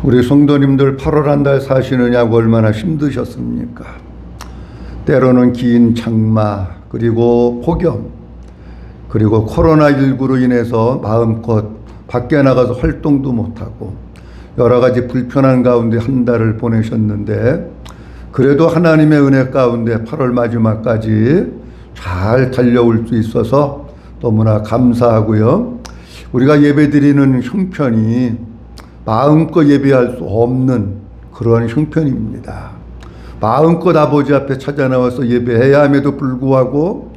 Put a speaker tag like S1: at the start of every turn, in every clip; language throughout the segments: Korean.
S1: 우리 성도님들 8월 한 달 사시느냐고 얼마나 힘드셨습니까? 때로는 긴 장마, 그리고 폭염, 그리고 코로나19로 인해서 마음껏 밖에 나가서 활동도 못하고 여러 가지 불편한 가운데 한 달을 보내셨는데, 그래도 하나님의 은혜 가운데 8월 마지막까지 잘 달려올 수 있어서 너무나 감사하고요. 우리가 예배드리는 형편이 마음껏 예배할 수 없는 그런 형편입니다. 마음껏 아버지 앞에 찾아 나와서 예배해야 함에도 불구하고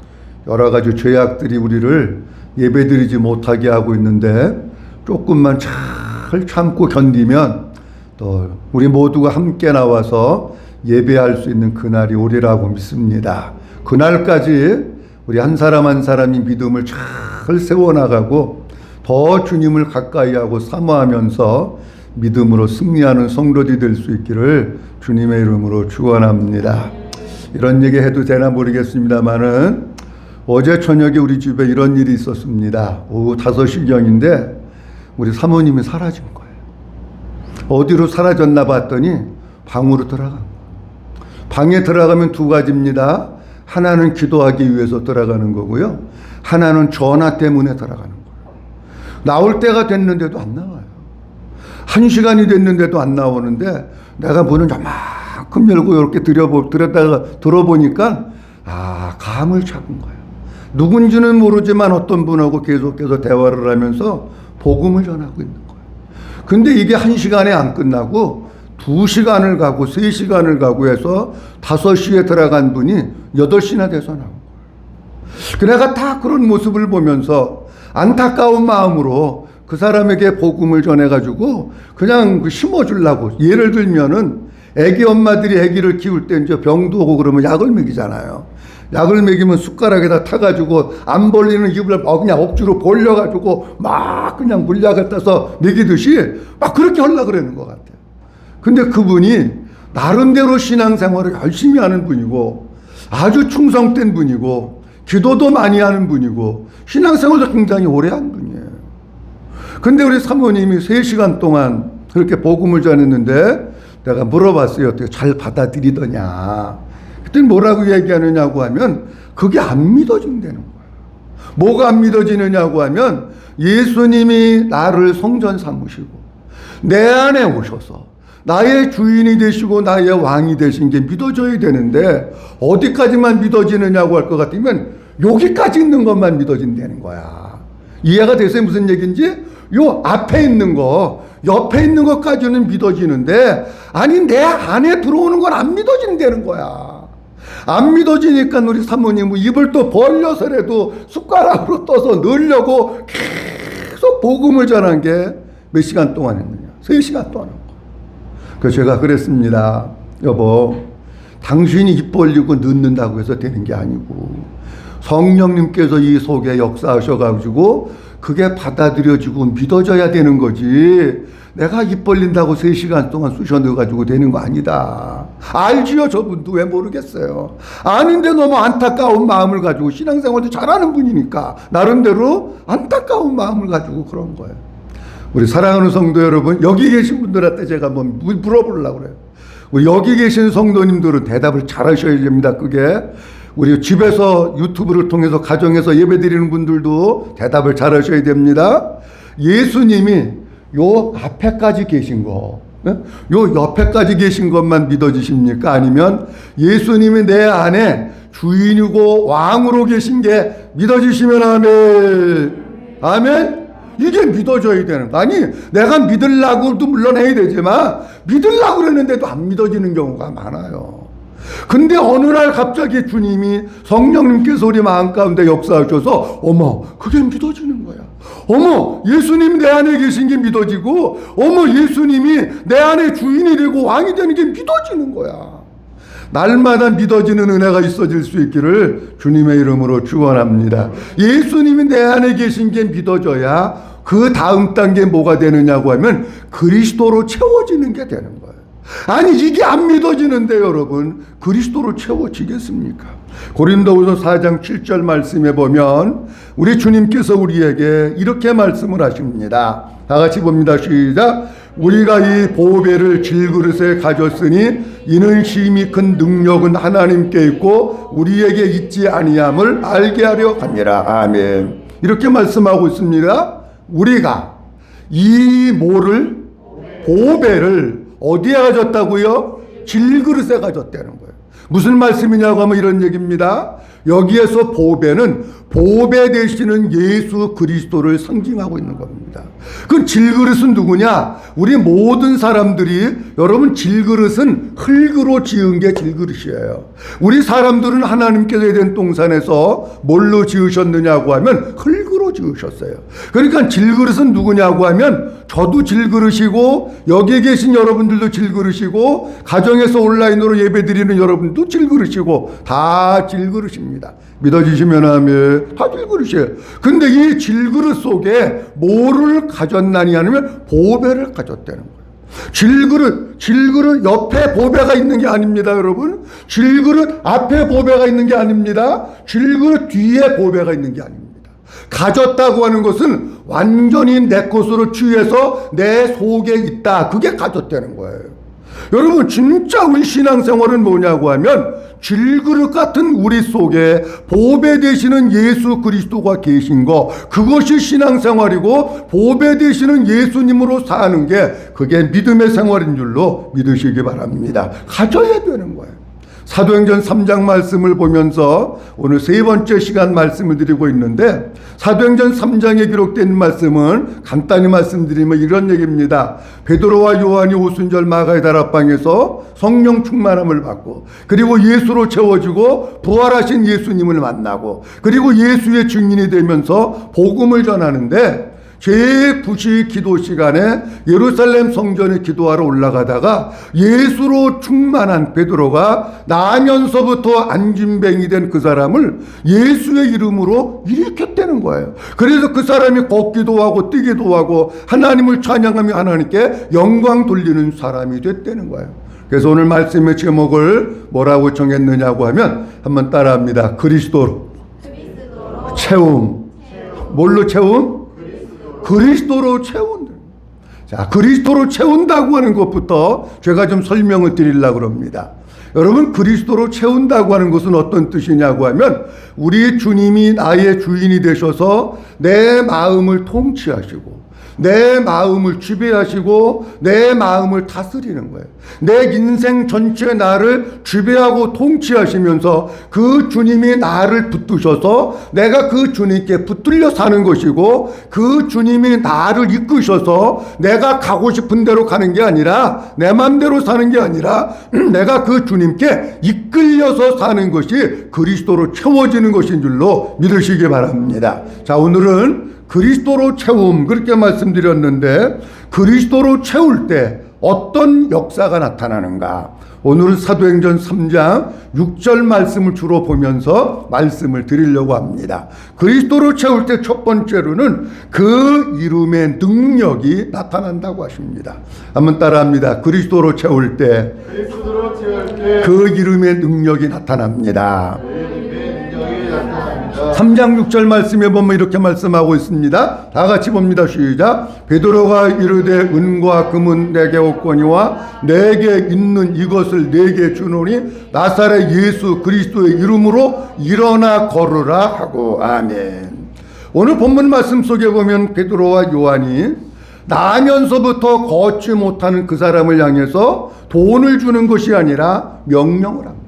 S1: 여러 가지 죄악들이 우리를 예배드리지 못하게 하고 있는데, 조금만 잘 참고 견디면 또 우리 모두가 함께 나와서 예배할 수 있는 그날이 오리라고 믿습니다. 그날까지 우리 한 사람 한 사람이 믿음을 잘 세워나가고 더 주님을 가까이 하고 사모하면서 믿음으로 승리하는 성도들이 될 수 있기를 주님의 이름으로 축원합니다. 이런 얘기 해도 되나 모르겠습니다만은, 어제 저녁에 우리 집에 이런 일이 있었습니다. 오후 5시경인데 우리 사모님이 사라진 거예요. 어디로 사라졌나 봤더니 방으로 들어간 거예요. 방에 들어가면 두 가지입니다. 하나는 기도하기 위해서 들어가는 거고요, 하나는 전화 때문에 들어가는 거예요. 나올 때가 됐는데도 안 나와요. 1시간이 됐는데도 안 나오는데, 내가 문을 저만큼 열고 이렇게 들어보니까 감을 잡은 거예요. 누군지는 모르지만 어떤 분하고 계속해서 대화를 하면서 복음을 전하고 있는 거예요. 근데 이게 1시간에 안 끝나고 2시간을 가고 3시간을 가고 해서 5시에 들어간 분이 8시나 돼서 나온 거예요. 내가 다 그런 모습을 보면서 안타까운 마음으로 그 사람에게 복음을 전해가지고 그냥 심어주려고, 예를 들면은 애기 엄마들이 애기를 키울 때 이제 병도 오고 그러면 약을 먹이잖아요. 약을 먹이면 숟가락에다 타가지고 안 벌리는 입을 그냥 억지로 벌려가지고 막 그냥 물약을 따서 먹이듯이 막 그렇게 하려고 그러는 것 같아요. 근데 그분이 나름대로 신앙생활을 열심히 하는 분이고 아주 충성된 분이고 기도도 많이 하는 분이고 신앙생활도 굉장히 오래 한 분이에요. 근데 우리 사모님이 3시간 동안 그렇게 복음을 전했는데, 내가 물어봤어요. 어떻게 잘 받아들이더냐. 그랬더니 뭐라고 얘기하느냐고 하면 그게 안 믿어진다는 거예요. 뭐가 안 믿어지느냐고 하면, 예수님이 나를 성전 삼으시고 내 안에 오셔서 나의 주인이 되시고 나의 왕이 되신 게 믿어져야 되는데, 어디까지만 믿어지느냐고 할 것 같으면 여기까지 있는 것만 믿어진다는 거야. 이해가 되세요? 무슨 얘기인지? 요 앞에 있는 거, 옆에 있는 것까지는 믿어지는데, 아니 내 안에 들어오는 건 안 믿어진다는 거야. 안 믿어지니까 우리 사모님은 입을 또 벌려서라도 숟가락으로 떠서 넣으려고 계속 복음을 전한 게 몇 시간 동안 했느냐? 3시간 동안 한 거. 그래서 제가 그랬습니다. 여보, 당신이 입 벌리고 넣는다고 해서 되는 게 아니고 성령님께서 이 속에 역사하셔가지고 그게 받아들여지고 믿어져야 되는 거지, 내가 입 벌린다고 3시간 동안 쑤셔 넣어가지고 되는 거 아니다. 알지요? 저분도 왜 모르겠어요. 아닌데 너무 안타까운 마음을 가지고, 신앙생활도 잘하는 분이니까 나름대로 안타까운 마음을 가지고 그런 거예요. 우리 사랑하는 성도 여러분, 여기 계신 분들한테 제가 한번 물어보려고 그래요. 우리 여기 계신 성도님들은 대답을 잘 하셔야 됩니다. 그게 우리 집에서 유튜브를 통해서 가정에서 예배드리는 분들도 대답을 잘 하셔야 됩니다. 예수님이 요 앞에까지 계신 거, 요 옆에까지 계신 것만 믿어지십니까? 아니면 예수님이 내 안에 주인이고 왕으로 계신 게 믿어지시면 아멘. 아멘. 이게 믿어져야 되는 거. 아니 내가 믿으려고도 물론 해야 되지만 믿으려고 그랬는데도 안 믿어지는 경우가 많아요. 근데 어느 날 갑자기 주님이, 성령님께서 우리 마음 가운데 역사하셔서 어머 그게 믿어지는 거야. 어머 예수님 내 안에 계신 게 믿어지고, 어머 예수님이 내 안에 주인이 되고 왕이 되는 게 믿어지는 거야. 날마다 믿어지는 은혜가 있어질 수 있기를 주님의 이름으로 축원합니다. 예수님이 내 안에 계신 게 믿어져야 그 다음 단계 뭐가 되느냐고 하면 그리스도로 채워지는 게 되는 거예요. 아니 이게 안 믿어지는데 여러분, 그리스도로 채워지겠습니까? 고린도후서 4장 7절 말씀에 보면 우리 주님께서 우리에게 이렇게 말씀을 하십니다. 다 같이 봅니다. 시작. 우리가 이 보배를 질그릇에 가졌으니 이는 심히 큰 능력은 하나님께 있고 우리에게 있지 아니함을 알게 하려 함이라. 아멘. 이렇게 말씀하고 있습니다. 우리가 이 뭐를, 보배를 어디에 가졌다고요? 질그릇에 가졌다는 거예요. 무슨 말씀이냐고 하면 이런 얘기입니다. 여기에서 보배는 보배 되시는 예수 그리스도를 상징하고 있는 겁니다. 그 질그릇은 누구냐? 우리 모든 사람들이, 여러분, 질그릇은 흙으로 지은 게 질그릇이에요. 우리 사람들은 하나님께서 에덴 동산에서 뭘로 지으셨느냐고 하면 흙으로 지으셨어요. 그러니까 질그릇은 누구냐고 하면 저도 질그릇이고 여기에 계신 여러분들도 질그릇이고 가정에서 온라인으로 예배드리는 여러분도 질그릇이고 다 질그릇입니다. 믿어지시면 하면 다 질그릇이에요. 근데 이 질그릇 속에 뭐를 가졌나니 하면 보배를 가졌다는 거예요. 질그릇 옆에 보배가 있는 게 아닙니다, 여러분. 질그릇 앞에 보배가 있는 게 아닙니다. 질그릇 뒤에 보배가 있는 게 아닙니다. 가졌다고 하는 것은 완전히 내 것으로 취해서 내 속에 있다. 그게 가졌다는 거예요. 여러분, 진짜 우리 신앙생활은 뭐냐고 하면 질그릇 같은 우리 속에 보배 되시는 예수 그리스도가 계신 거, 그것이 신앙생활이고 보배 되시는 예수님으로 사는 게 그게 믿음의 생활인 줄로 믿으시기 바랍니다. 가져야 되는 거예요. 사도행전 3장 말씀을 보면서 오늘 세 번째 시간 말씀을 드리고 있는데, 사도행전 3장에 기록된 말씀은 간단히 말씀드리면 이런 얘기입니다. 베드로와 요한이 오순절 마가의 다락방에서 성령 충만함을 받고, 그리고 예수로 채워지고 부활하신 예수님을 만나고, 그리고 예수의 증인이 되면서 복음을 전하는데, 제9시 기도 시간에 예루살렘 성전에 기도하러 올라가다가 예수로 충만한 베드로가 나면서부터 안진뱅이 된 그 사람을 예수의 이름으로 일으켰다는 거예요. 그래서 그 사람이 걷기도 하고 뛰기도 하고 하나님을 찬양하며 하나님께 영광 돌리는 사람이 됐다는 거예요. 그래서 오늘 말씀의 제목을 뭐라고 정했느냐고 하면 한번 따라합니다. 그리스도로 채움. 뭘로 채움? 그리스도로 채운다. 자, 그리스도로 채운다고 하는 것부터 제가 좀 설명을 드리려고 합니다. 여러분, 그리스도로 채운다고 하는 것은 어떤 뜻이냐고 하면 우리 주님이 나의 주인이 되셔서 내 마음을 통치하시고 내 마음을 지배하시고 내 마음을 다스리는 거예요. 내 인생 전체 나를 지배하고 통치하시면서 그 주님이 나를 붙드셔서 내가 그 주님께 붙들려 사는 것이고, 그 주님이 나를 이끄셔서 내가 가고 싶은 대로 가는 게 아니라, 내 맘대로 사는 게 아니라 내가 그 주님께 이끌려서 사는 것이 그리스도로 채워지는 것인 줄로 믿으시기 바랍니다. 자, 오늘은 그리스도로 채움, 그렇게 말씀드렸는데, 그리스도로 채울 때 어떤 역사가 나타나는가? 오늘은 사도행전 3장 6절 말씀을 주로 보면서 말씀을 드리려고 합니다. 그리스도로 채울 때 첫 번째로는 그 이름의 능력이 나타난다고 하십니다. 한번 따라합니다. 그리스도로 채울 때 그 이름의 능력이 나타납니다. 3장 6절 말씀에 보면 이렇게 말씀하고 있습니다. 다 같이 봅니다. 시작. 베드로가 이르되 은과 금은 내게 없거니와 내게 있는 이것을 내게 주노니 나사렛 예수 그리스도의 이름으로 일어나 걸으라 하고. 아멘. 오늘 본문 말씀 속에 보면 베드로와 요한이 나면서부터 걷지 못하는 그 사람을 향해서 돈을 주는 것이 아니라 명령을 합니다.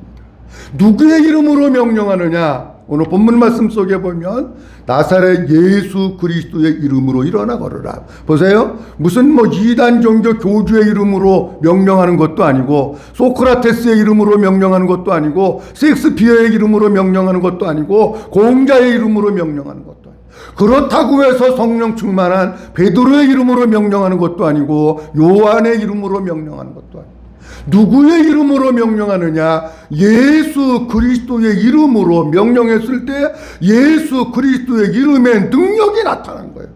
S1: 누구의 이름으로 명령하느냐? 오늘 본문 말씀 속에 보면 나사렛 예수 그리스도의 이름으로 일어나 걸으라. 보세요. 무슨 이단 종교 교주의 이름으로 명령하는 것도 아니고, 소크라테스의 이름으로 명령하는 것도 아니고, 셰익스피어의 이름으로 명령하는 것도 아니고, 공자의 이름으로 명령하는 것도 아니고, 그렇다고 해서 성령 충만한 베드로의 이름으로 명령하는 것도 아니고, 요한의 이름으로 명령하는 것도 아니고, 누구의 이름으로 명령하느냐? 예수 그리스도의 이름으로 명령했을 때 예수 그리스도의 이름의 능력이 나타난 거예요.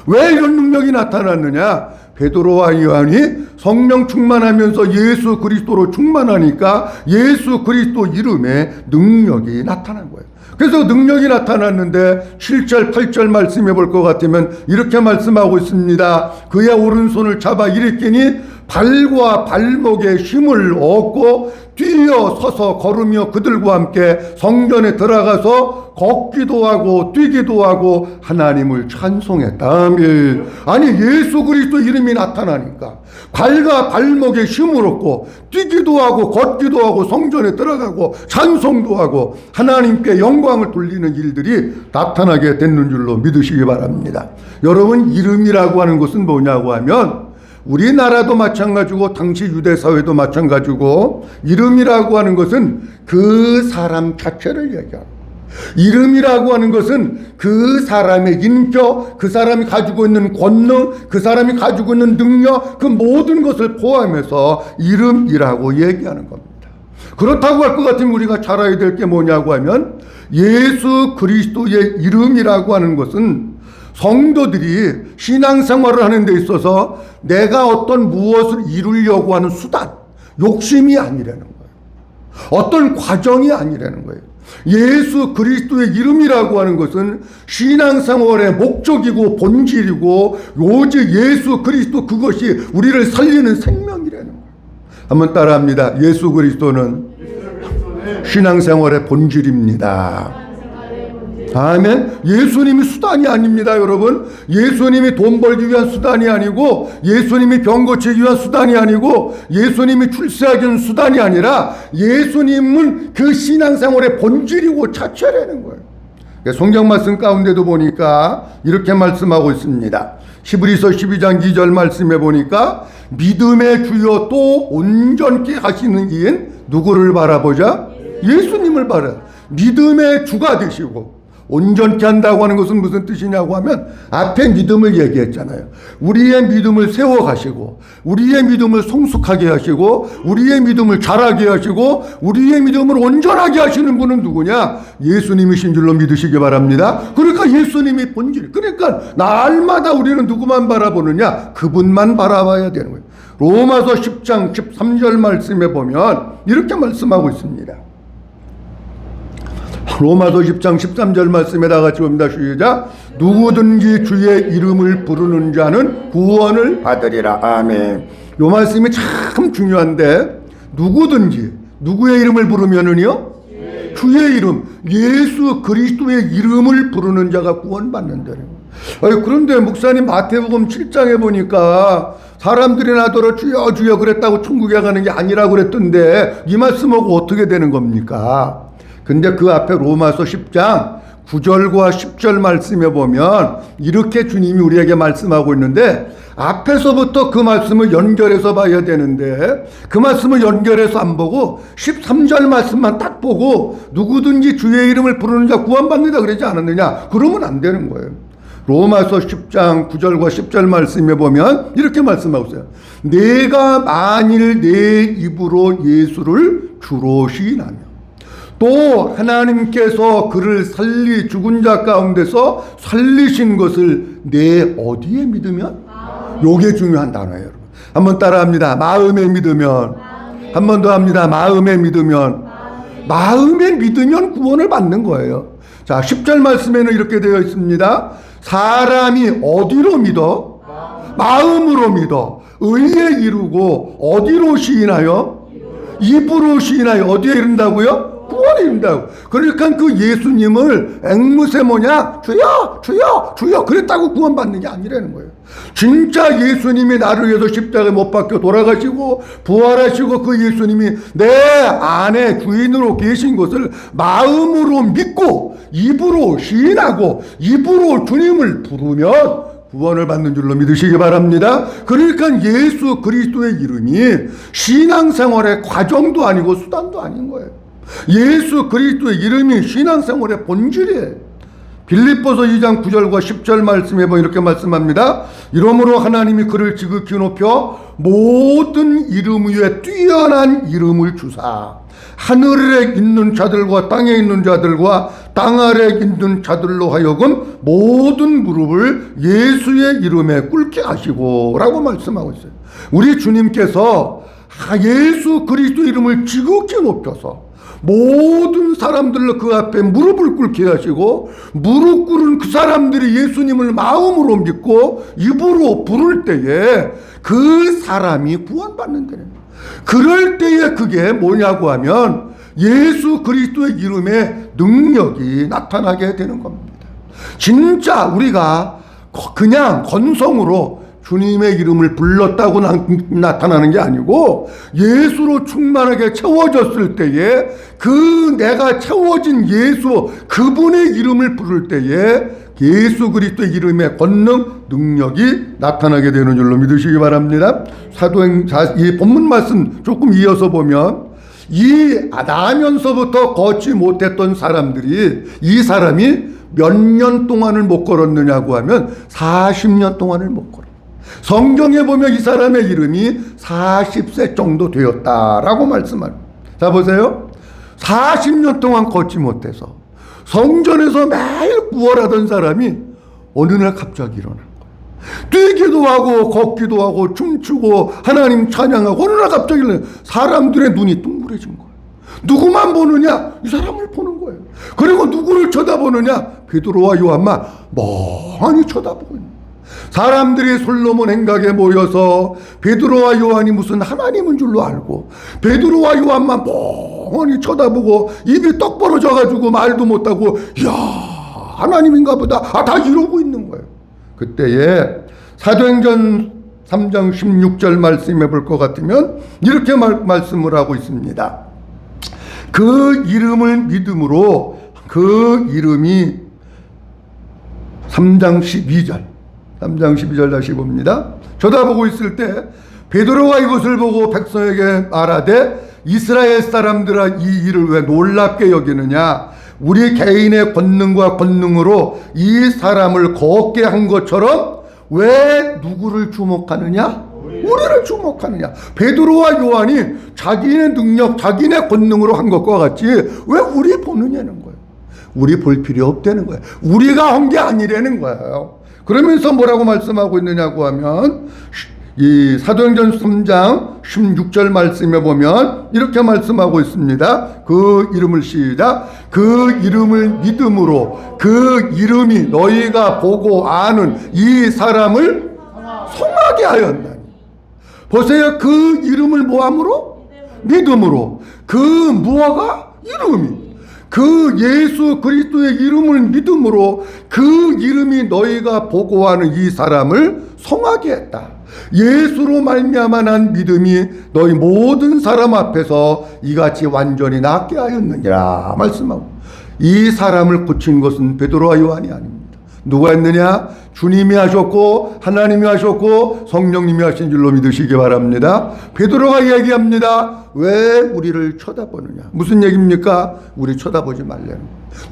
S1: 왜 이런 능력이 나타났느냐? 베드로와 요한이 성령 충만하면서 예수 그리스도로 충만하니까 예수 그리스도 이름의 능력이 나타난 거예요. 그래서 능력이 나타났는데 7절 8절 말씀해 볼 것 같으면 이렇게 말씀하고 있습니다. 그의 오른손을 잡아 일으키니 발과 발목에 힘을 얻고 뛰어 서서 걸으며 그들과 함께 성전에 들어가서 걷기도 하고 뛰기도 하고 하나님을 찬송했다. 아멘. 아니 예수 그리스도 이름이 나타나니까 발과 발목에 힘을 얻고 뛰기도 하고 걷기도 하고 성전에 들어가고 찬송도 하고 하나님께 영광을 돌리는 일들이 나타나게 됐는 줄로 믿으시기 바랍니다. 여러분, 이름이라고 하는 것은 뭐냐고 하면 우리나라도 마찬가지고 당시 유대사회도 마찬가지고 이름이라고 하는 것은 그 사람 자체를 얘기합니다. 이름이라고 하는 것은 그 사람의 인격, 그 사람이 가지고 있는 권능, 그 사람이 가지고 있는 능력, 그 모든 것을 포함해서 이름이라고 얘기하는 겁니다. 그렇다고 할 것 같으면 우리가 잘 알아야 될 게 뭐냐고 하면 예수 그리스도의 이름이라고 하는 것은 성도들이 신앙생활을 하는 데 있어서 내가 어떤 무엇을 이루려고 하는 수단, 욕심이 아니라는 거예요. 어떤 과정이 아니라는 거예요. 예수 그리스도의 이름이라고 하는 것은 신앙생활의 목적이고 본질이고 오직 예수 그리스도 그것이 우리를 살리는 생명이라는 거예요. 한번 따라합니다. 예수 그리스도는 신앙생활의 본질입니다. 아멘. 예수님이 수단이 아닙니다, 여러분. 예수님이 돈 벌기 위한 수단이 아니고, 예수님이 병 고치기 위한 수단이 아니고, 예수님이 출세하기 위한 수단이 아니라 예수님은 그 신앙생활의 본질이고 자체라는 거예요. 성경 말씀 가운데도 보니까 이렇게 말씀하고 있습니다. 히브리서 12장 2절 말씀해 보니까 믿음의 주여 또 온전케 하시는 이인 누구를 바라보자? 예수님을 바라. 믿음의 주가 되시고 온전케 한다고 하는 것은 무슨 뜻이냐고 하면 앞에 믿음을 얘기했잖아요. 우리의 믿음을 세워가시고 우리의 믿음을 성숙하게 하시고 우리의 믿음을 자라게 하시고 우리의 믿음을 온전하게 하시는 분은 누구냐? 예수님이신 줄로 믿으시기 바랍니다. 그러니까 예수님이 본질, 그러니까 날마다 우리는 누구만 바라보느냐? 그분만 바라봐야 되는 거예요. 로마서 10장 13절 말씀에 보면 이렇게 말씀하고 있습니다. 로마서 10장 13절 말씀에 다 같이 봅니다. 시작. 누구든지 주의 이름을 부르는 자는 구원을 받으리라. 아멘. 이 말씀이 참 중요한데 누구든지 누구의 이름을 부르면은요? 주의 이름, 예수 그리스도의 이름을 부르는 자가 구원받는다는 거예요. 그런데 목사님 마태복음 7장에 보니까 사람들이 나더러 주여 주여 그랬다고 천국에 가는 게 아니라고 그랬던데 이 말씀하고 어떻게 되는 겁니까? 근데 그 앞에 로마서 10장 9절과 10절 말씀에 보면 이렇게 주님이 우리에게 말씀하고 있는데 앞에서부터 그 말씀을 연결해서 봐야 되는데 그 말씀을 연결해서 안 보고 13절 말씀만 딱 보고 누구든지 주의 이름을 부르는 자 구원받는다 그러지 않았느냐? 그러면 안 되는 거예요. 로마서 10장 9절과 10절 말씀에 보면 이렇게 말씀하고 있어요. 내가 만일 내 입으로 예수를 주로 시인하며 또 하나님께서 그를 죽은 자 가운데서 살리신 것을 내 어디에 믿으면? 요게 중요한 단어예요, 여러분. 한번 따라합니다. 마음에 믿으면. 한 번 더 합니다. 마음에 믿으면. 마음에 믿으면 구원을 받는 거예요. 자, 10절 말씀에는 이렇게 되어 있습니다. 사람이 어디로 믿어? 마음으로 믿어. 의에 이루고 어디로 시인하여? 입으로 시인하여. 어디에 이른다고요? 구원에 이른다고. 그러니까 그 예수님을 앵무새 뭐냐? 주여 주여 주여 그랬다고 구원받는 게 아니라는 거예요. 진짜 예수님이 나를 위해서 십자가에 못 박혀 돌아가시고 부활하시고 그 예수님이 내 안에 주인으로 계신 것을 마음으로 믿고 입으로 시인하고 입으로 주님을 부르면 구원을 받는 줄로 믿으시기 바랍니다. 그러니까 예수 그리스도의 이름이 신앙생활의 과정도 아니고 수단도 아닌 거예요. 예수 그리스도의 이름이 신앙생활의 본질이에요. 빌립보서 2장 9절과 10절 말씀에 보면 이렇게 말씀합니다. 이러므로 하나님이 그를 지극히 높여 모든 이름 위에 뛰어난 이름을 주사 하늘에 있는 자들과 땅에 있는 자들과 땅 아래에 있는 자들로 하여금 모든 무릎을 예수의 이름에 꿇게 하시고 라고 말씀하고 있어요. 우리 주님께서 예수 그리스도 이름을 지극히 높여서 모든 사람들로 그 앞에 무릎을 꿇게 하시고 무릎 꿇은 그 사람들이 예수님을 마음으로 믿고 입으로 부를 때에 그 사람이 구원받는다는 거예요. 그럴 때에 그게 뭐냐고 하면 예수 그리스도의 이름의 능력이 나타나게 되는 겁니다. 진짜 우리가 그냥 건성으로 주님의 이름을 불렀다고 나타나는 게 아니고 예수로 충만하게 채워졌을 때에 그 내가 채워진 예수 그분의 이름을 부를 때에 예수 그리스도의 이름의 권능 능력이 나타나게 되는 줄로 믿으시기 바랍니다. 이 본문 말씀 조금 이어서 보면 이 나면서부터 걷지 못했던 사람들이 이 사람이 몇 년 동안을 못 걸었느냐고 하면 40년 동안을 못 걸었어요. 성경에 보면 이 사람의 이름이 40세 정도 되었다라고 말씀합니다. 자 보세요. 40년 동안 걷지 못해서 성전에서 매일 구걸하던 사람이 어느 날 갑자기 일어난 거예요. 뛰기도 하고 걷기도 하고 춤추고 하나님 찬양하고 어느 날 갑자기 사람들의 눈이 둥그레진 거예요. 누구만 보느냐? 이 사람을 보는 거예요. 그리고 누구를 쳐다보느냐? 베드로와 요한만 멍하니 쳐다보고 있는 거예요. 사람들이 솔로몬 행각에 모여서 베드로와 요한이 무슨 하나님인 줄로 알고 베드로와 요한만 멍하니 쳐다보고 입이 떡 벌어져가지고 말도 못하고 이야 하나님인가 보다 다 이러고 있는 거예요. 그때에 사도행전 3장 16절 말씀해 볼 것 같으면 이렇게 말씀을 하고 있습니다. 그 이름을 믿음으로 그 이름이 3장 12절 다시 봅니다. 쳐다보고 있을 때 베드로가 이것을 보고 백성에게 말하되 이스라엘 사람들아 이 일을 왜 놀랍게 여기느냐 우리 개인의 권능으로 이 사람을 걷게 한 것처럼 왜 누구를 주목하느냐? 우리를 주목하느냐. 베드로와 요한이 자기네 능력 자기네 권능으로 한 것과 같이 왜 우리 보느냐는 거예요. 우리 볼 필요 없다는 거예요. 우리가 한 게 아니라는 거예요. 그러면서 뭐라고 말씀하고 있느냐고 하면 이 사도행전 3장 16절 말씀에 보면 이렇게 말씀하고 있습니다. 그 이름을 시작. 그 이름을 믿음으로 그 이름이 너희가 보고 아는 이 사람을 성하게 하였나니. 보세요. 그 이름을 뭐함으로? 믿음으로. 그 무화가 이름이. 그 예수 그리스도의 이름을 믿음으로 그 이름이 너희가 보고하는 이 사람을 성하게 했다. 예수로 말미암아 난 믿음이 너희 모든 사람 앞에서 이같이 완전히 낫게 하였느니라 말씀하고 이 사람을 고친 것은 베드로와 요한이 아닙니다. 누가 했느냐? 주님이 하셨고 하나님이 하셨고 성령님이 하신 줄로 믿으시기 바랍니다. 베드로가 얘기합니다. 왜 우리를 쳐다보느냐? 무슨 얘기입니까? 우리 쳐다보지 말라는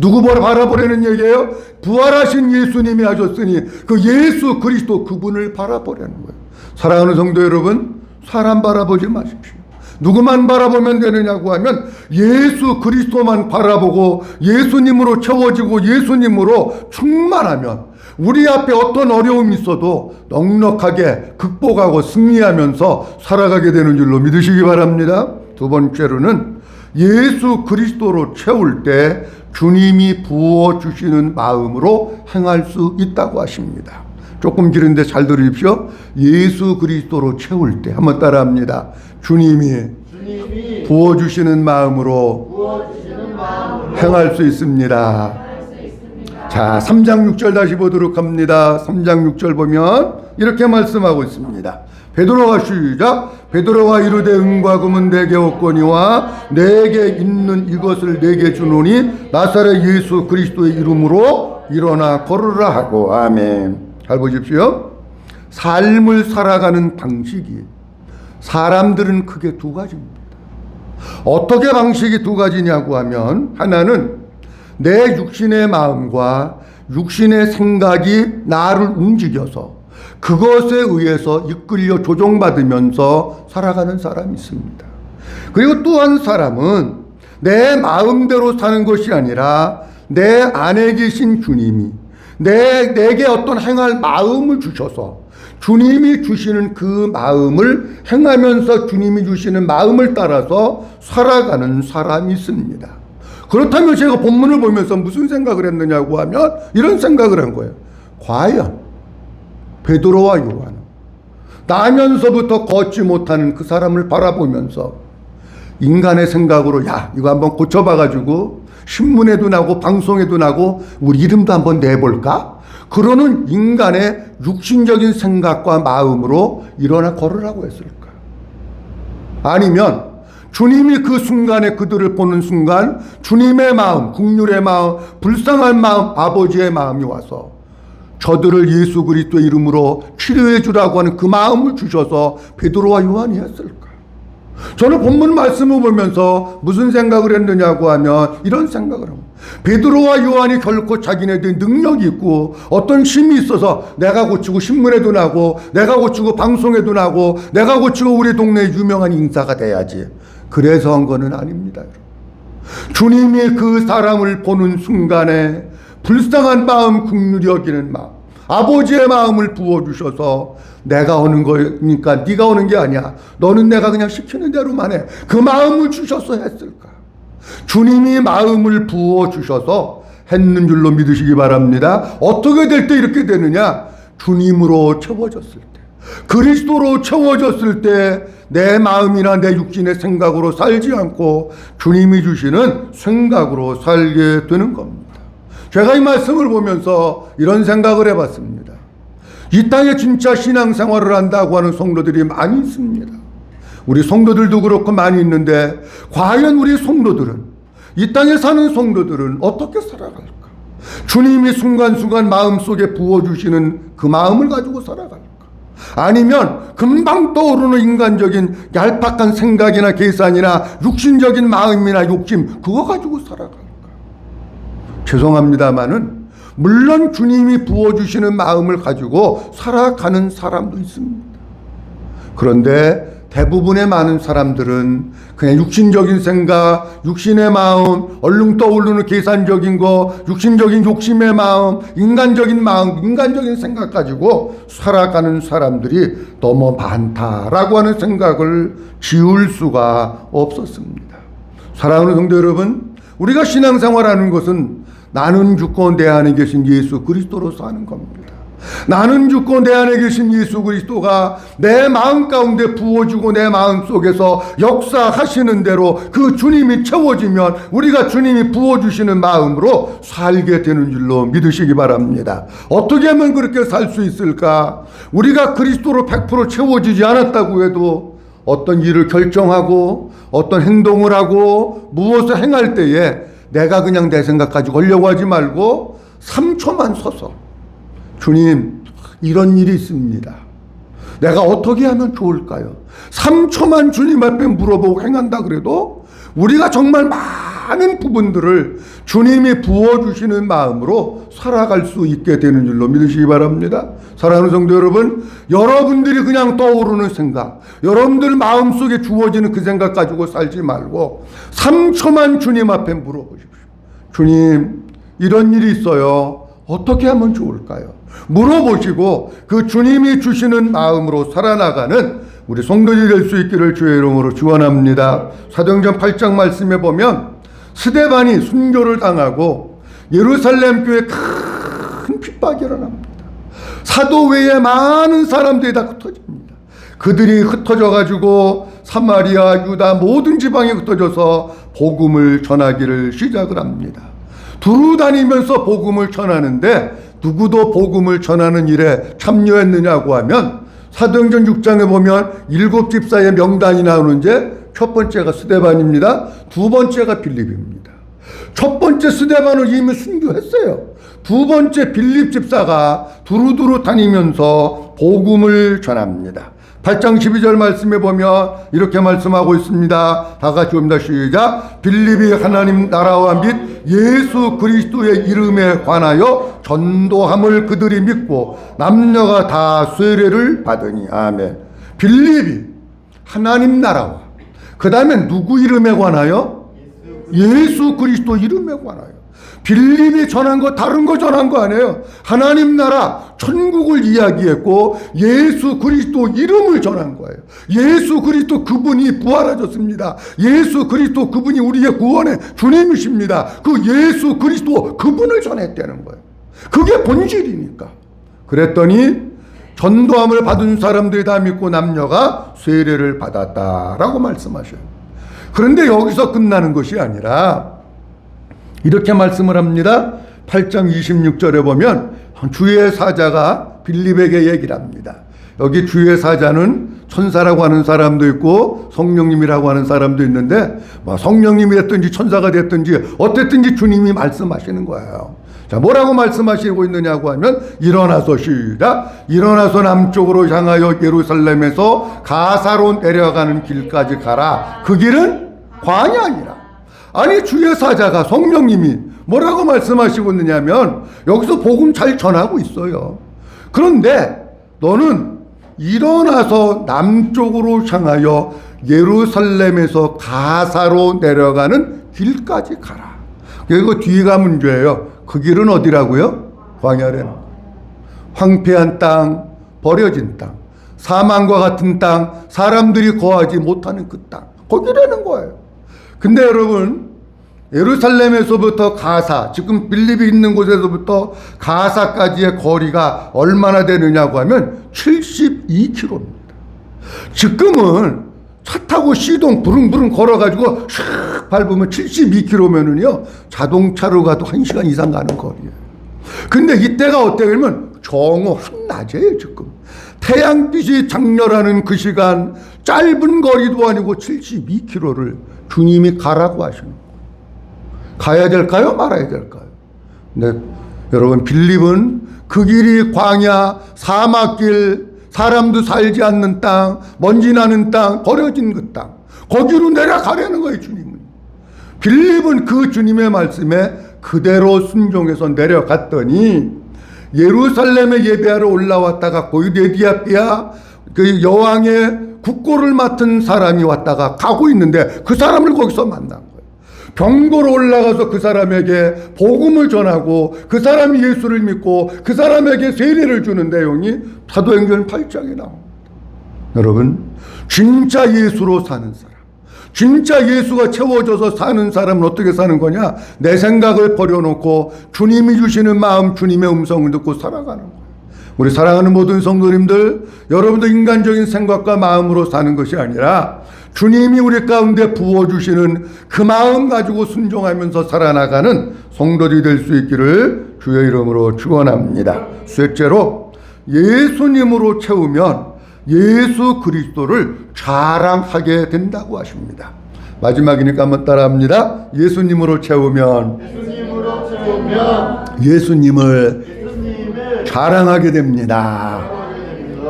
S1: 누구 바라보라는 얘기예요? 부활하신 예수님이 하셨으니 그 예수 그리스도 그분을 바라보라는 거예요. 사랑하는 성도 여러분, 사람 바라보지 마십시오. 누구만 바라보면 되느냐고 하면 예수 그리스도만 바라보고 예수님으로 채워지고 예수님으로 충만하면 우리 앞에 어떤 어려움이 있어도 넉넉하게 극복하고 승리하면서 살아가게 되는 줄로 믿으시기 바랍니다. 두 번째로는 예수 그리스도로 채울 때 주님이 부어주시는 마음으로 행할 수 있다고 하십니다. 조금 길은데 잘 들으십시오. 예수 그리스도로 채울 때 한번 따라합니다. 주님이 부어주시는 마음으로 행할 수 있습니다. 자, 3장 6절 다시 보도록 합니다. 3장 6절 보면 이렇게 말씀하고 있습니다. 베드로가 시작. 베드로가 이르되 은과 금은 내게 없거니와 내게 있는 이것을 내게 주노니 나사렛 예수 그리스도의 이름으로 일어나 걸으라 하고. 아멘. 잘 보십시오. 삶을 살아가는 방식이 사람들은 크게 두 가지입니다. 어떻게 방식이 두 가지냐고 하면 하나는 내 육신의 마음과 육신의 생각이 나를 움직여서 그것에 의해서 이끌려 조종받으면서 살아가는 사람이 있습니다. 그리고 또 한 사람은 내 마음대로 사는 것이 아니라 내 안에 계신 주님이 내게 어떤 행할 마음을 주셔서 주님이 주시는 그 마음을 행하면서 주님이 주시는 마음을 따라서 살아가는 사람이 있습니다. 그렇다면 제가 본문을 보면서 무슨 생각을 했느냐고 하면 이런 생각을 한 거예요. 과연 베드로와 요한은 나면서부터 걷지 못하는 그 사람을 바라보면서 인간의 생각으로 야 이거 한번 고쳐봐가지고 신문에도 나고 방송에도 나고 우리 이름도 한번 내볼까? 그러는 인간의 육신적인 생각과 마음으로 일어나 걸으라고 했을까? 아니면 주님이 그 순간에 그들을 보는 순간 주님의 마음, 긍휼의 마음, 불쌍한 마음, 아버지의 마음이 와서 저들을 예수 그리스도의 이름으로 치료해 주라고 하는 그 마음을 주셔서 베드로와 요한이 했을까? 저는 본문 말씀을 보면서 무슨 생각을 했느냐고 하면 이런 생각을 합니다. 베드로와 요한이 결코 자기네들 능력이 있고 어떤 힘이 있어서 내가 고치고 신문에도 나고 내가 고치고 방송에도 나고 내가 고치고 우리 동네 유명한 인사가 돼야지. 그래서 한 거는 아닙니다. 주님이 그 사람을 보는 순간에 불쌍한 마음, 긍휼히 여기는 마음, 아버지의 마음을 부어주셔서 내가 오는 거니까 네가 오는 게 아니야. 너는 내가 그냥 시키는 대로만 해. 그 마음을 주셔서 했을까? 주님이 마음을 부어주셔서 했는 줄로 믿으시기 바랍니다. 어떻게 될 때 이렇게 되느냐? 주님으로 채워졌을 때, 그리스도로 채워졌을 때 내 마음이나 내 육신의 생각으로 살지 않고 주님이 주시는 생각으로 살게 되는 겁니다. 제가 이 말씀을 보면서 이런 생각을 해봤습니다. 이 땅에 진짜 신앙생활을 한다고 하는 성도들이 많이 있습니다. 우리 성도들도 그렇고 많이 있는데 과연 우리 성도들은, 이 땅에 사는 성도들은 어떻게 살아갈까? 주님이 순간순간 마음속에 부어주시는 그 마음을 가지고 살아갈까? 아니면 금방 떠오르는 인간적인 얄팍한 생각이나 계산이나 육신적인 마음이나 욕심 그거 가지고 살아갈까? 죄송합니다마는 물론 주님이 부어주시는 마음을 가지고 살아가는 사람도 있습니다. 그런데 대부분의 많은 사람들은 그냥 육신적인 생각, 육신의 마음, 얼른 떠오르는 계산적인 거, 육신적인 욕심의 마음, 인간적인 생각 가지고 살아가는 사람들이 너무 많다라고 하는 생각을 지울 수가 없었습니다. 사랑하는 성도 여러분, 우리가 신앙생활하는 것은 나는 죽고 내 안에 계신 예수 그리스도로 사는 겁니다. 나는 죽고 내 안에 계신 예수 그리스도가 내 마음 가운데 부어주고 내 마음 속에서 역사하시는 대로 그 주님이 채워지면 우리가 주님이 부어주시는 마음으로 살게 되는 줄로 믿으시기 바랍니다. 어떻게 하면 그렇게 살 수 있을까? 우리가 그리스도로 100% 채워지지 않았다고 해도 어떤 일을 결정하고 어떤 행동을 하고 무엇을 행할 때에 내가 그냥 내 생각 가지고 하려고 하지 말고 3초만 서서 주님, 이런 일이 있습니다. 내가 어떻게 하면 좋을까요? 3초만 주님 앞에 물어보고 행한다 그래도 우리가 정말 많은 부분들을 주님이 부어주시는 마음으로 살아갈 수 있게 되는 줄로 믿으시기 바랍니다. 사랑하는 성도 여러분, 여러분들이 그냥 떠오르는 생각, 여러분들 마음속에 주어지는 그 생각 가지고 살지 말고 3초만 주님 앞에 물어보십시오. 주님, 이런 일이 있어요. 어떻게 하면 좋을까요? 물어보시고 그 주님이 주시는 마음으로 살아나가는 우리 성도들이 될 수 있기를 주의 이름으로 축원합니다. 사도행전 8장 말씀에 보면 스데반이 순교를 당하고 예루살렘 교회에 큰 핍박이 일어납니다. 사도 외에 많은 사람들이 다 흩어집니다. 그들이 흩어져 가지고 사마리아, 유다 모든 지방에 흩어져서 복음을 전하기를 시작을 합니다. 두루 다니면서 복음을 전하는데 누구도 복음을 전하는 일에 참여했느냐고 하면 사도행전 6장에 보면 7집사의 명단이 나오는데 첫 번째가 스데반입니다. 두 번째가 빌립입니다. 첫 번째 스데반을 이미 순교했어요. 두 번째 빌립 집사가 두루두루 다니면서 복음을 전합니다. 8장 12절 말씀에 보면 이렇게 말씀하고 있습니다. 다 같이 봅니다. 시작. 빌립이 하나님 나라와 및 예수 그리스도의 이름에 관하여 전도함을 그들이 믿고 남녀가 다 세례를 받으니. 아멘. 빌립이 하나님 나라와 그 다음에 누구 이름에 관하여? 예수 그리스도 이름에 관하여. 빌립이 전한 거 다른 거 전한 거 아니에요. 하나님 나라 천국을 이야기했고 예수 그리스도 이름을 전한 거예요. 예수 그리스도 그분이 부활하셨습니다. 예수 그리스도 그분이 우리의 구원의 주님이십니다. 그 예수 그리스도 그분을 전했다는 거예요. 그게 본질이니까. 그랬더니 전도함을 받은 사람들이 다 믿고 남녀가 세례를 받았다라고 말씀하셔요. 그런데 여기서 끝나는 것이 아니라 이렇게 말씀을 합니다. 8장 26절에 보면 주의 사자가 빌립에게 얘기를 합니다. 여기 주의 사자는 천사라고 하는 사람도 있고 성령님이라고 하는 사람도 있는데 뭐 성령님이 됐든지 천사가 됐든지 어쨌든지 주님이 말씀하시는 거예요. 자, 뭐라고 말씀하시고 있느냐고 하면 일어나서 시작. 일어나서 남쪽으로 향하여 예루살렘에서 가사로 내려가는 길까지 가라. 그 길은 광야니라. 아니 주의 사자가 성령님이 뭐라고 말씀하시고 있느냐면 여기서 복음 잘 전하고 있어요. 그런데 너는 일어나서 남쪽으로 향하여 예루살렘에서 가사로 내려가는 길까지 가라. 그리고 뒤가 문제예요. 그 길은 어디라고요? 광야라는 황폐한 땅, 버려진 땅, 사망과 같은 땅, 사람들이 거하지 못하는 그 땅, 거기라는 거예요. 근데 여러분 예루살렘에서부터 가사, 지금 빌립이 있는 곳에서부터 가사까지의 거리가 얼마나 되느냐고 하면 72km입니다. 지금은 차 타고 시동 부릉부릉 걸어가지고 샥 밟으면 72km면은요 자동차로 가도 1시간 이상 가는 거리예요. 근데 이때가 어때 그러면 정오 한낮이에요. 지금 태양빛이 장렬하는 그 시간, 짧은 거리도 아니고 72km를 주님이 가라고 하시는 거예요. 가야 될까요? 말아야 될까요? 네, 여러분 빌립은 그 길이 광야, 사막길, 사람도 살지 않는 땅, 먼지 나는 땅, 버려진 그 땅, 거기로 내려가려는 거예요. 주님은. 빌립은 그 주님의 말씀에 그대로 순종해서 내려갔더니 예루살렘에 예배하러 올라왔다가 고유데디아피아 그 여왕의 국고를 맡은 사람이 왔다가 가고 있는데 그 사람을 거기서 만난 거예요. 병고로 올라가서 그 사람에게 복음을 전하고 그 사람이 예수를 믿고 그 사람에게 세례를 주는 내용이 사도행전 8장에 나옵니다. 여러분, 진짜 예수로 사는 사람, 진짜 예수가 채워져서 사는 사람은 어떻게 사는 거냐? 내 생각을 버려놓고 주님이 주시는 마음, 주님의 음성을 듣고 살아가는 거예요. 우리 사랑하는 모든 성도님들, 여러분도 인간적인 생각과 마음으로 사는 것이 아니라 주님이 우리 가운데 부어주시는 그 마음 가지고 순종하면서 살아나가는 성도들이 될 수 있기를 주의 이름으로 축원합니다. 셋째로, 예수님으로 채우면 예수 그리스도를 자랑하게 된다고 하십니다. 마지막이니까 한번 따라합니다. 예수님으로 채우면 예수님을 자랑하게 됩니다.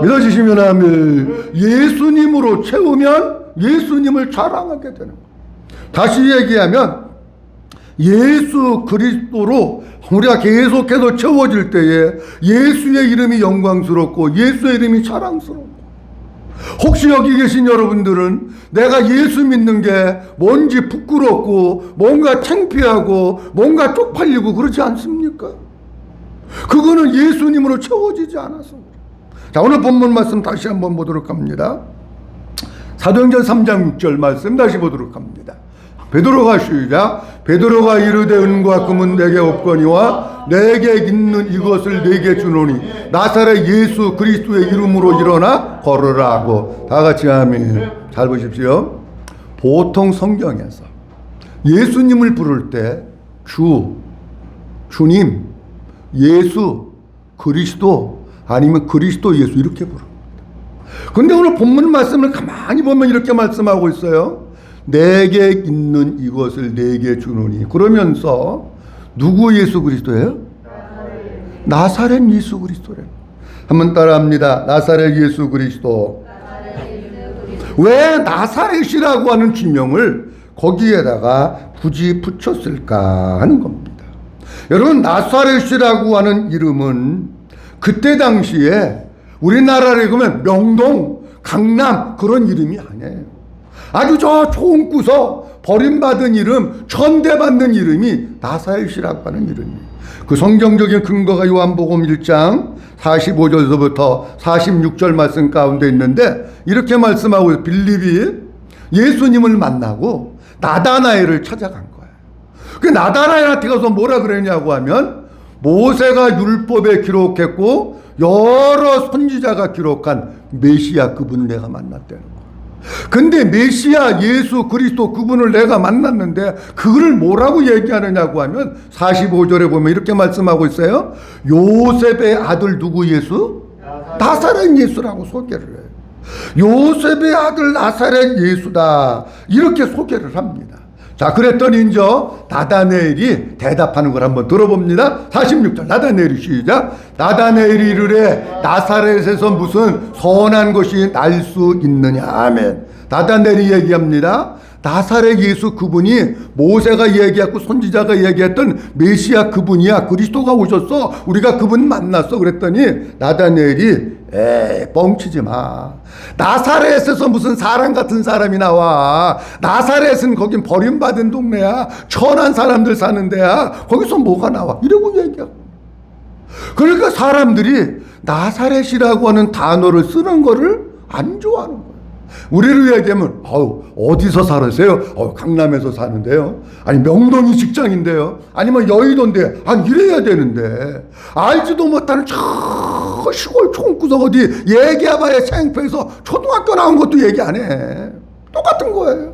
S1: 믿어지시면 아멘. 예수님으로 채우면 예수님을 자랑하게 되는 거예요. 다시 얘기하면 예수 그리스도로 우리가 계속해서 채워질 때에 예수의 이름이 영광스럽고 예수의 이름이 자랑스럽고, 혹시 여기 계신 여러분들은 내가 예수 믿는 게 뭔지 부끄럽고 뭔가 창피하고 뭔가 쪽팔리고 그렇지 않습니까? 그거는 예수님으로 채워지지 않아서. 자, 오늘 본문 말씀 다시 한번 보도록 합니다. 사도행전 3장 6절 말씀 다시 보도록 합니다. 베드로가 시작. 베드로가 이르되 은과 금은 내게 없거니와 내게 있는 이것을 내게 주노니 나사렛 예수 그리스도의 이름으로 일어나 걸으라 하고, 다 같이 아멘. 잘 보십시오. 보통 성경에서 예수님을 부를 때 주님, 예수, 그리스도 아니면 그리스도 예수 이렇게 부릅니다. 그런데 오늘 본문 말씀을 가만히 보면 이렇게 말씀하고 있어요. 내게 있는 이것을 내게 주노니. 그러면서 누구 예수 그리스도예요? 나사렛 예수 그리스도래. 한번 따라합니다. 나사렛 예수 그리스도. 왜 나사렛이라고 하는 지명을 거기에다가 굳이 붙였을까 하는 겁니다. 여러분, 나사렛이라고 하는 이름은 그때 당시에 우리나라로 보면 명동, 강남 그런 이름이 아니에요. 아주 저 좋은 구석 버림받은 이름, 천대받는 이름이 나사렛이라고 하는 이름이에요. 그 성경적인 근거가 요한복음 1장 45절서부터 46절 말씀 가운데 있는데 이렇게 말씀하고 있어요. 빌립이 예수님을 만나고 나다나엘을 찾아간 거예요. 그 나다나엘한테 가서 뭐라 그랬냐고 하면 모세가 율법에 기록했고 여러 선지자가 기록한 메시아 그분을 내가 만났다는 거예요. 근데 메시아 예수 그리스도 그분을 내가 만났는데 그를 뭐라고 얘기하느냐고 하면 45절에 보면 이렇게 말씀하고 있어요. 요셉의 아들 누구 예수? 나사렛 예수라고 소개를 해요. 요셉의 아들 나사렛 예수다 이렇게 소개를 합니다. 자, 그랬더니 이제 나다나엘이 대답하는 걸 한번 들어봅니다. 46절 나다나엘이 시작. 나다나엘이 이르되 나사렛에서 무슨 선한 것이 날 수 있느냐. 아멘. 나다나엘이 얘기합니다. 나사렛 예수 그분이 모세가 얘기했고 선지자가 얘기했던 메시아 그분이야. 그리스도가 오셨어. 우리가 그분 만났어. 그랬더니 나다나엘이 뻥치지 마. 나사렛에서 무슨 사람 같은 사람이 나와. 나사렛은 거긴 버림받은 동네야. 천한 사람들 사는 데야. 거기서 뭐가 나와. 이러고 얘기하고. 그러니까 사람들이 나사렛이라고 하는 단어를 쓰는 거를 안 좋아하는 거예요. 우리를 얘기하면 어디서 살으세요? 강남에서 사는데요. 아니 명동이 직장인데요. 아니면 여의도인데 이래야 되는데 알지도 못하는 저 시골 총구석 어디 얘기해봐야 창피해서 초등학교 나온 것도 얘기 안 해. 똑같은 거예요.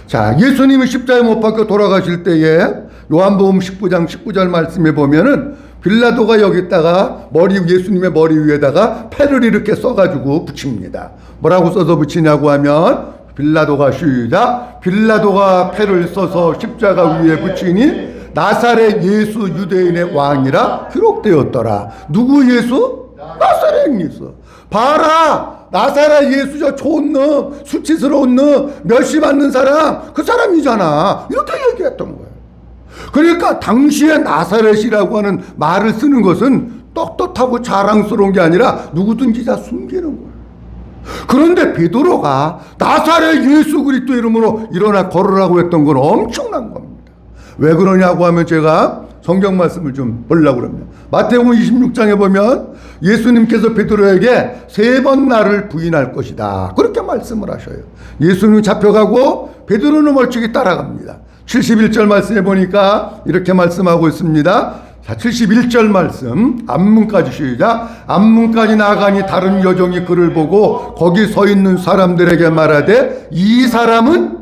S1: 자, 예수님이 십자가에 못 박혀 돌아가실 때에 요한복음 19장 19절 말씀에 보면은 빌라도가 여기다가 예수님의 머리 위에다가 패를 이렇게 써가지고 붙입니다. 뭐라고 써서 붙이냐고 하면 빌라도가 시작. 빌라도가 패를 써서 십자가 위에 붙이니 나사렛 예수 유대인의 왕이라 기록되었더라. 누구 예수? 나사렛 예수. 봐라, 나사렛 예수 저 좋은 놈, 수치스러운 놈, 멸시받는 사람, 그 사람이잖아. 이렇게 얘기했던 거예요. 그러니까 당시에 나사렛이라고 하는 말을 쓰는 것은 떳떳하고 자랑스러운 게 아니라 누구든지 다 숨기는 거예요. 그런데 베드로가 나사렛 예수 그리스도 이름으로 일어나 걸으라고 했던 건 엄청난 겁니다. 왜 그러냐고 하면 제가 성경 말씀을 좀 보려고 합니다. 마태복음 26장에 보면 예수님께서 베드로에게 3번 나를 부인할 것이다 그렇게 말씀을 하셔요. 예수님이 잡혀가고 베드로는 멀찍이 따라갑니다. 71절 말씀에 보니까 이렇게 말씀하고 있습니다. 자, 71절 말씀 앞문까지 시작. 앞문까지 나가니 다른 여종이 그를 보고 거기 서 있는 사람들에게 말하되 이 사람은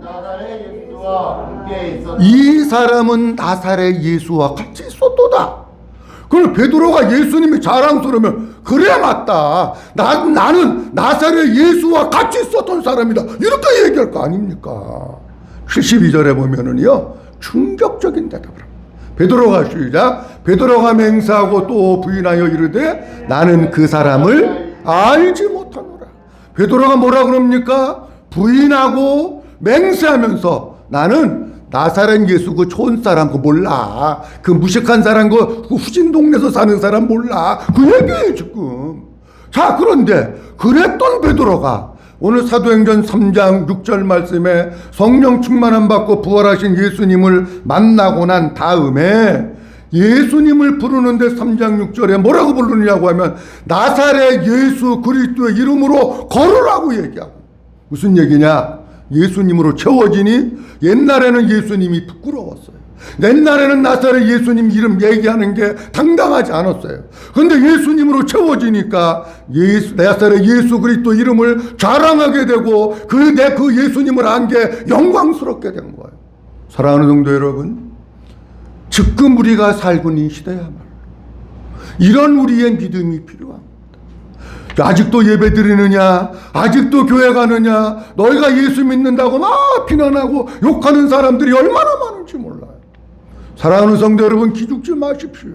S1: 나사렛 예수와 같이 있었도다. 그럼 베드로가 예수님이 자랑스러우면 그래 맞다. 나는 나사렛 예수와 같이 있었던 사람이다. 이렇게 얘기할 거 아닙니까? 72절에 보면은요 충격적인 대답을 합니다. 베드로가 시작. 베드로가 맹세하고 또 부인하여 이르되 나는 그 사람을 알지 못하노라. 베드로가 뭐라 그럽니까? 부인하고 맹세하면서 나는 나사렛 예수 그 촌 사람 그 몰라. 그 무식한 사람 그 후진 동네에서 사는 사람 몰라. 그 얘기예요 지금. 자, 그런데 그랬던 베드로가 오늘 사도행전 3장 6절 말씀에 성령 충만함 받고 부활하신 예수님을 만나고 난 다음에 예수님을 부르는데 3장 6절에 뭐라고 부르느냐고 하면 나사렛 예수 그리스도의 이름으로 걸으라고 얘기하고. 무슨 얘기냐? 예수님으로 채워지니 옛날에는 예수님이 부끄러웠어요. 옛날에는 나사렛 예수님 이름 얘기하는 게 당당하지 않았어요. 그런데 예수님으로 채워지니까 나사렛 예수 그리스도 이름을 자랑하게 되고 그 예수님을 안 게 영광스럽게 된 거예요. 사랑하는 성도 여러분, 지금 우리가 살고 있는 시대야말로 이런 우리의 믿음이 필요합니다. 아직도 예배 드리느냐? 아직도 교회 가느냐? 너희가 예수 믿는다고 막 비난하고 욕하는 사람들이 얼마나 많은지 몰라요. 사랑하는 성도 여러분, 기죽지 마십시오.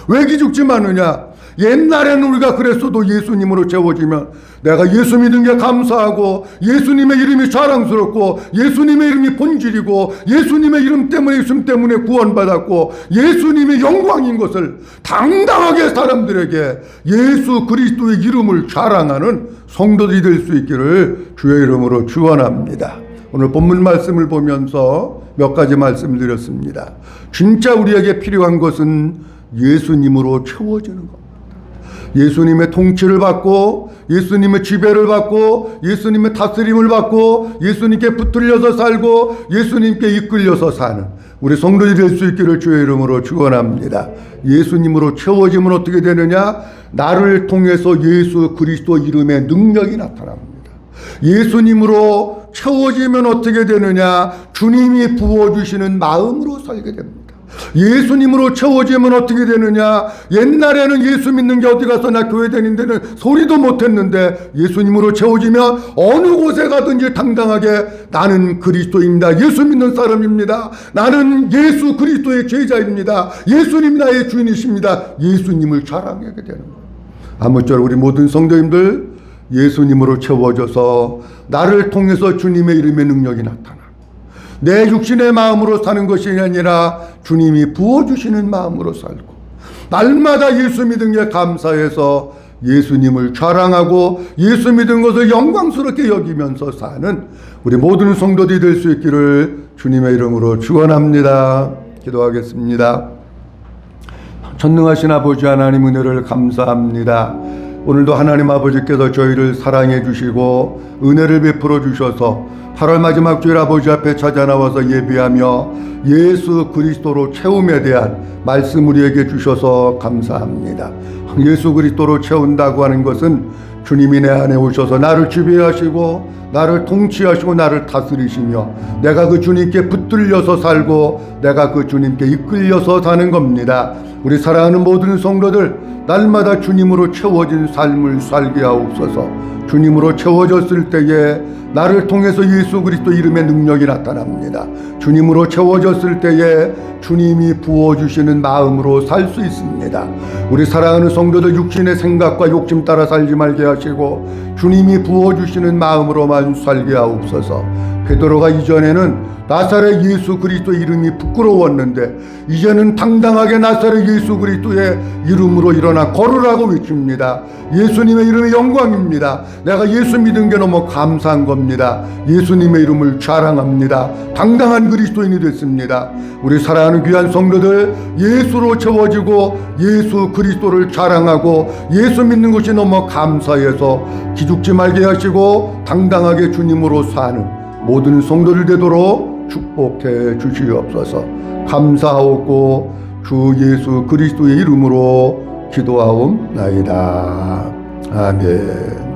S1: 왜 기죽지 마느냐? 옛날에는 우리가 그랬어도 예수님으로 채워지면 내가 예수 믿은 게 감사하고 예수님의 이름이 자랑스럽고 예수님의 이름이 본질이고 예수님의 이름 때문에 예수님 때문에 구원받았고 예수님의 영광인 것을 당당하게 사람들에게 예수 그리스도의 이름을 자랑하는 성도들이 될 수 있기를 주의 이름으로 축원합니다. 오늘 본문 말씀을 보면서 몇 가지 말씀을 드렸습니다. 진짜 우리에게 필요한 것은 예수님으로 채워지는 겁니다. 예수님의 통치를 받고 예수님의 지배를 받고 예수님의 다스림을 받고 예수님께 붙들려서 살고 예수님께 이끌려서 사는 우리 성도들이 될 수 있기를 주의 이름으로 축원합니다. 예수님으로 채워지면 어떻게 되느냐? 나를 통해서 예수 그리스도 이름의 능력이 나타납니다. 예수님으로 채워지면 어떻게 되느냐? 주님이 부어주시는 마음으로 살게 됩니다. 예수님으로 채워지면 어떻게 되느냐? 옛날에는 예수 믿는 게 어디 가서 나 교회 다니는 데는 소리도 못했는데 예수님으로 채워지면 어느 곳에 가든지 당당하게 나는 그리스도입니다. 예수 믿는 사람입니다. 나는 예수 그리스도의 제자입니다. 예수님 나의 주인이십니다. 예수님을 자랑하게 되는 거예요. 아무쪼록 우리 모든 성도님들 예수님으로 채워져서 나를 통해서 주님의 이름의 능력이 나타나 내 육신의 마음으로 사는 것이 아니라 주님이 부어주시는 마음으로 살고 날마다 예수 믿은 게 감사해서 예수님을 자랑하고 예수 믿은 것을 영광스럽게 여기면서 사는 우리 모든 성도들이 될 수 있기를 주님의 이름으로 축원합니다. 기도하겠습니다. 전능하신 아버지 하나님 은혜를 감사합니다. 오늘도 하나님 아버지께서 저희를 사랑해 주시고 은혜를 베풀어 주셔서 8월 마지막 주일 아버지 앞에 찾아 나와서 예배하며 예수 그리스도로 채움에 대한 말씀 우리에게 주셔서 감사합니다. 예수 그리스도로 채운다고 하는 것은 주님이 내 안에 오셔서 나를 지배하시고 나를 통치하시고 나를 다스리시며 내가 그 주님께 붙들려서 살고 내가 그 주님께 이끌려서 사는 겁니다. 우리 사랑하는 모든 성도들 날마다 주님으로 채워진 삶을 살게 하옵소서. 주님으로 채워졌을 때에 나를 통해서 예수 그리스도 이름의 능력이 나타납니다. 주님으로 채워졌을 때에 주님이 부어주시는 마음으로 살 수 있습니다. 우리 사랑하는 성도들 육신의 생각과 욕심 따라 살지 말게 하시고 주님이 부어주시는 마음으로만 살게 하옵소서. 베드로가 이전에는 나사렛 예수 그리스도 이름이 부끄러웠는데 이제는 당당하게 나사렛 예수 그리스도의 이름으로 일어나 걸으라고 외칩니다. 예수님의 이름이 영광입니다. 내가 예수 믿은 게 너무 감사한 겁니다. 예수님의 이름을 자랑합니다. 당당한 그리스도인이 됐습니다. 우리 사랑하는 귀한 성도들 예수로 채워지고 예수 그리스도를 자랑하고 예수 믿는 것이 너무 감사해서 기죽지 말게 하시고 당당하게 주님으로 사는 모든 성도들 되도록 축복해 주시옵소서. 감사하옵고 주 예수 그리스도의 이름으로 기도하옵나이다. 아멘.